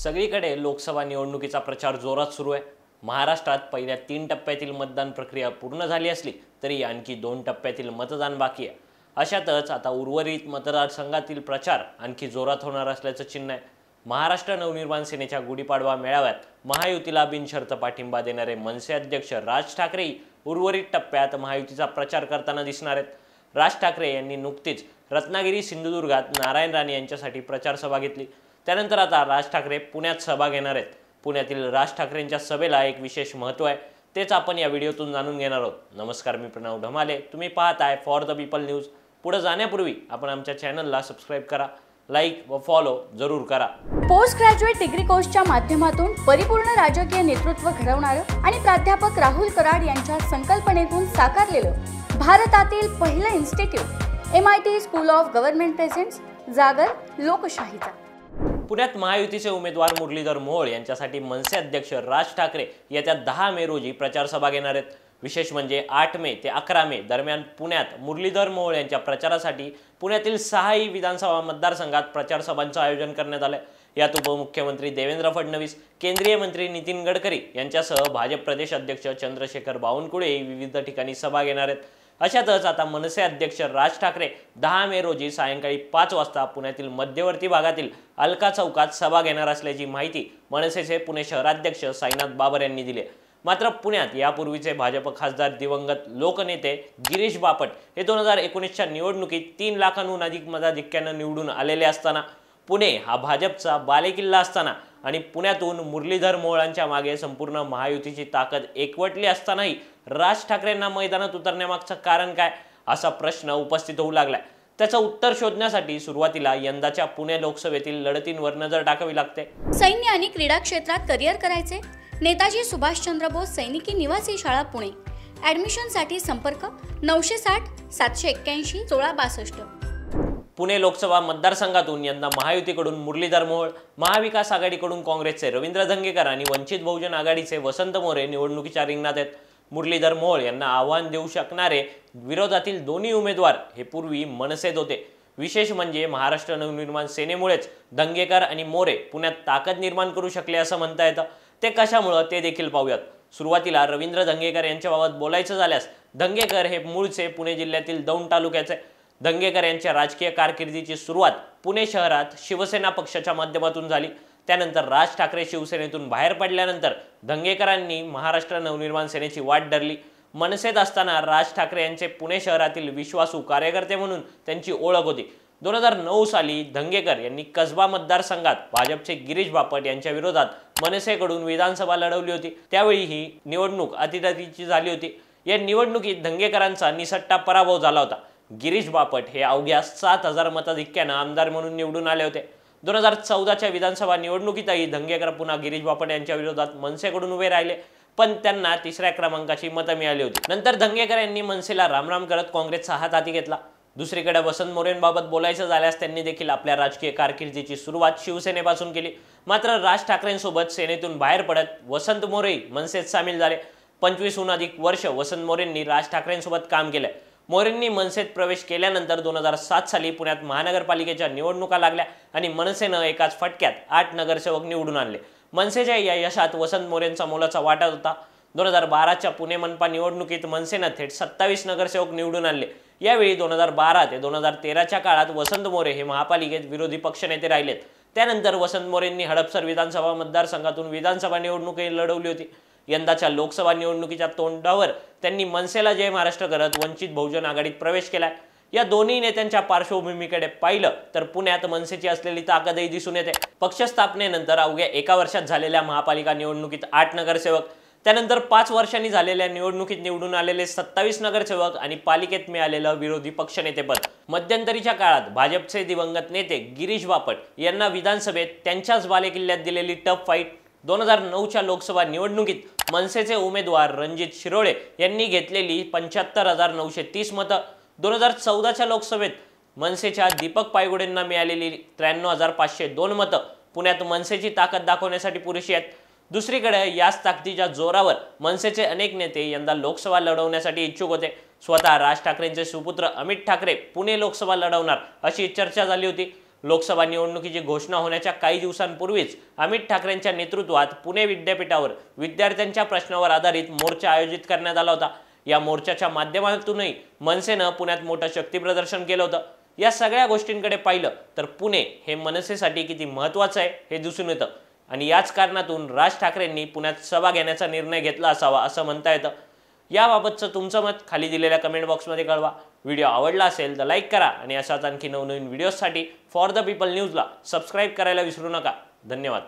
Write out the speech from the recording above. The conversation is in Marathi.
सगळीकडे लोकसभा निवडणुकीचा प्रचार जोरात सुरू आहे। महाराष्ट्रात पहिल्या 3 टप्प्यातील मतदान प्रक्रिया पूर्ण झाली असली तरी आणखी 2 टप्प्यातील मतदान बाकी आहे। अशातच आता उर्वरित मतदारसंघातील प्रचार आणखी जोरात होणार असल्याचं चिन्ह आहे। महाराष्ट्र नवनिर्माण सेनेच्या गुढीपाडवा मेळाव्यात महायुतीला बिनशर्त पाठिंबा देणारे मनसे अध्यक्ष राज ठाकरे उर्वरित टप्प्यात महायुतीचा प्रचार करताना दिसणार आहेत। राज ठाकरे यांनी नुकतीच रत्नागिरी सिंधुदुर्गात नारायण राणे यांच्यासाठी प्रचार सभा घेतली। त्यानंतर आता राज ठाकरे पुण्यात सभा घेणार आहेत। पुण्यातील राज ठाकरेंच्या सभेला एक विशेष महत्त्व आहे, तेच आपण या व्हिडिओतून जाणून घेणार आहोत। नमस्कार, मी प्रणव ढमाले, तुम्ही पाहताय फॉर द पीपल न्यूज। पुढे जाण्यापूर्वी आपण आमच्या चॅनलला सबस्क्राइब करा, लाईक व फॉलो जरूर करा। पोस्ट ग्रॅज्युएट डिग्री कोर्सच्या माध्यमातून परिपूर्ण राजकीय नेतृत्व घडवणारं आणि प्राध्यापक राहुल कराड यांच्या संकल्पनेतून साकारलेलं भारतातील पहिलं institute MIT school of government presents जागर लोकशाहीचा। पुण्यात महायुतीचे उमेदवार मुरलीधर मोहोळ यांच्यासाठी मनसे अध्यक्ष राज ठाकरे येत्या 10 मे रोजी प्रचार सभा घेणार आहेत। विशेष म्हणजे 8 मे ते 11 मे दरम्यान पुण्यात मुरलीधर मोहोळ यांच्या प्रचारासाठी पुण्यातील 6 विधानसभा मतदारसंघात प्रचार सभांचं आयोजन करण्यात आलं। यात उपमुख्यमंत्री देवेंद्र फडणवीस, केंद्रीय मंत्री नितीन गडकरी यांच्यासह भाजप प्रदेश अध्यक्ष चंद्रशेखर बावनकुळे विविध ठिकाणी सभा घेणार आहेत। अशातच आता मनसे अध्यक्ष राज ठाकरे 10 मे रोजी सायंकाळी 5 वाजता पुण्यातील मध्यवर्ती भागातील अलका चौकात सभा घेणार असल्याची माहिती मनसेचे पुणे शहराध्यक्ष साईनाथ बाबर यांनी दिली। मात्र पुण्यात यापूर्वीचे भाजप खासदार दिवंगत लोकनेते गिरीश बापट हे 2019च्या निवडणुकीत 3 लाखांहून अधिक मताधिक्यानं निवडून आलेले असताना, पुणे हा भाजपचा बालेकिल्ला असताना आणि पुण्यातून मुरलीधर मोहोळांच्या मागे संपूर्ण महायुतीची ताकद एकवटली असतानाही राज ठाकरेंना मैदानात उतरण्यामागचं कारण काय, असा प्रश्न उपस्थित होऊ लागलाय। त्याचं उत्तर शोधण्यासाठी सुरुवातीला यंदाच्या पुणे लोकसभेतील लढतींवर नजर टाकावी लागते। सैन्य आणि क्रीडा क्षेत्रात करिअर करायचे? नेताजी सुभाषचंद्र बोस सैनिकी निवासी शाळा पुणे। ॲडमिशनसाठी संपर्क 960 781 1662। पुणे लोकसभा मतदारसंघातून यंदा महायुतीकडून मुरलीधर मोहोळ, महाविकास आघाडीकडून काँग्रेसचे रवींद्र धंगेकर आणि वंचित बहुजन आघाडीचे वसंत मोरे निवडणुकीच्या रिंगणात आहेत। मुरलीधर मोहोळ यांना आव्हान देऊ शकणारे विरोधातील दोन्ही उमेदवार हे पूर्वी मनसेत होते। विशेष म्हणजे महाराष्ट्र नवनिर्माण सेनेमुळेच धंगेकर आणि मोरे पुण्यात ताकद निर्माण करू शकले असं म्हणता येतं। ते कशामुळे ते देखील पाहूयात। सुरुवातीला रवींद्र धंगेकर यांच्याबाबत बोलायचं झाल्यास, धंगेकर हे मूळचे पुणे जिल्ह्यातील दौंड तालुक्याचे। धंगेकर यांच्या राजकीय कारकिर्दीची सुरुवात पुणे शहरात शिवसेना पक्षाच्या माध्यमातून झाली। त्यानंतर राज ठाकरे शिवसेनेतून बाहेर पडल्यानंतर धंगेकरांनी महाराष्ट्र नवनिर्माण सेनेची वाट धरली। मनसेत असताना राज ठाकरे यांचे पुणे शहरातील विश्वासू कार्यकर्ते म्हणून त्यांची ओळख होती। 2009 साली धंगेकर यांनी कसबा मतदारसंघात भाजपचे गिरीश बापट यांच्या विरोधात मनसेकडून विधानसभा लढवली होती। त्यावेळी ही निवडणूक अतिरथीची झाली होती। या निवडणुकीत धंगेकरांचा निसट्टा पराभव झाला होता। गिरीश बापट हे अवघ्या 7000 मताधिक्यानं आमदार म्हणून निवडून आले होते। 2014च्या विधानसभा निवडणुकीतही धंगेकर पुन्हा गिरीश बापट यांच्या विरोधात मनसेकडून उभे राहिले, पण त्यांना 3ऱ्या क्रमांकाची मतं मिळाली होती। नंतर धंगेकर यांनी मनसेला रामराम करत काँग्रेसचा हात हाती घेतला। दुसरीकडे वसंत मोरेंबाबत बोलायचं झाल्यास त्यांनी देखील आपल्या राजकीय कारकिर्दीची सुरुवात शिवसेनेपासून केली। मात्र राज ठाकरेंसोबत सेनेतून बाहेर पडत वसंत मोरे मनसेत सामील झाले। 25हून अधिक वर्ष वसंत मोरेंनी राज ठाकरेंसोबत काम केलंय। मोरेंनी मनसेत प्रवेश केल्यानंतर 2007 साली पुण्यात महानगरपालिकेच्या निवडणुका लागल्या आणि मनसेनं एकाच फटक्यात 8 नगरसेवक निवडून आणले। मनसेच्या या यशात वसंत मोरेंचा मोलाचा वाटा होता। 2012च्या पुणे मनपा निवडणुकीत मनसेनं थेट 27 नगरसेवक निवडून आणले। यावेळी 2012 ते 2013च्या काळात वसंत मोरे हे महापालिकेत विरोधी पक्षनेते राहिलेत। त्यानंतर वसंत मोरेंनी हडपसर विधानसभा मतदारसंघातून विधानसभा निवडणूक लढवली होती। यंदाच्या लोकसभा निवडणुकीच्या तोंडावर त्यांनी मनसेला जय महाराष्ट्र करत वंचित बहुजन आघाडीत प्रवेश केला। या दोन्ही नेत्यांच्या पार्श्वभूमीकडे पाहिलं तर पुण्यात मनसेची असलेली ताकदही दिसून येते। पक्ष स्थापनेनंतर अवघ्या 1 वर्षात झालेल्या महापालिका निवडणुकीत 8 नगरसेवक, त्यानंतर 5 वर्षांनी झालेल्या निवडणुकीत निवडून आलेले 27 नगरसेवक आणि पालिकेत मिळालेलं विरोधी पक्षनेतेपद। मध्यंतरीच्या काळात भाजपचे दिवंगत नेते गिरीश बापट यांना विधानसभेत त्यांच्याच बालेकिल्ल्यात दिलेली टफ फाईट। 2009च्या लोकसभा निवडणुकीत मनसेचे उमेदवार रणजित शिरोळे यांनी घेतलेली 75,930 मतं। 2014च्या लोकसभेत मनसेच्या दीपक पायगुडेंना मिळालेली 93,502 मतं पुण्यात मनसेची ताकद दाखवण्यासाठी पुरेशी आहेत। दुसरीकडे याच ताकदीच्या जोरावर मनसेचे अनेक नेते यंदा लोकसभा लढवण्यासाठी इच्छुक होते। स्वतः राज ठाकरेंचे सुपुत्र अमित ठाकरे पुणे लोकसभा लढवणार अशी चर्चा झाली होती। लोकसभा निवडणुकीची घोषणा होण्याच्या काही दिवसांपूर्वीच अमित ठाकरेंच्या नेतृत्वात पुणे विद्यापीठावर विद्यार्थ्यांच्या प्रश्नावर आधारित मोर्चा आयोजित करण्यात आला होता। या मोर्चाच्या माध्यमातूनही मनसेनं पुण्यात मोठं शक्ती प्रदर्शन केलं होतं। या सगळ्या गोष्टींकडे पाहिलं तर पुणे हे मनसेसाठी किती महत्त्वाचं आहे हे दिसून येतं आणि याच कारणातून राज ठाकरेंनी पुण्यात सभा घेण्याचा निर्णय घेतला असावा असं म्हणता येतं। याबाबतचं तुमचं मत खाली दिलेल्या कमेंट बॉक्समध्ये कळवा। व्हिडिओ आवडला असेल तर लाईक करा आणि अशाच आणखी नवनवीन व्हिडिओजसाठी फॉर द पीपल न्यूजला सबस्क्राईब करायला विसरू नका। धन्यवाद।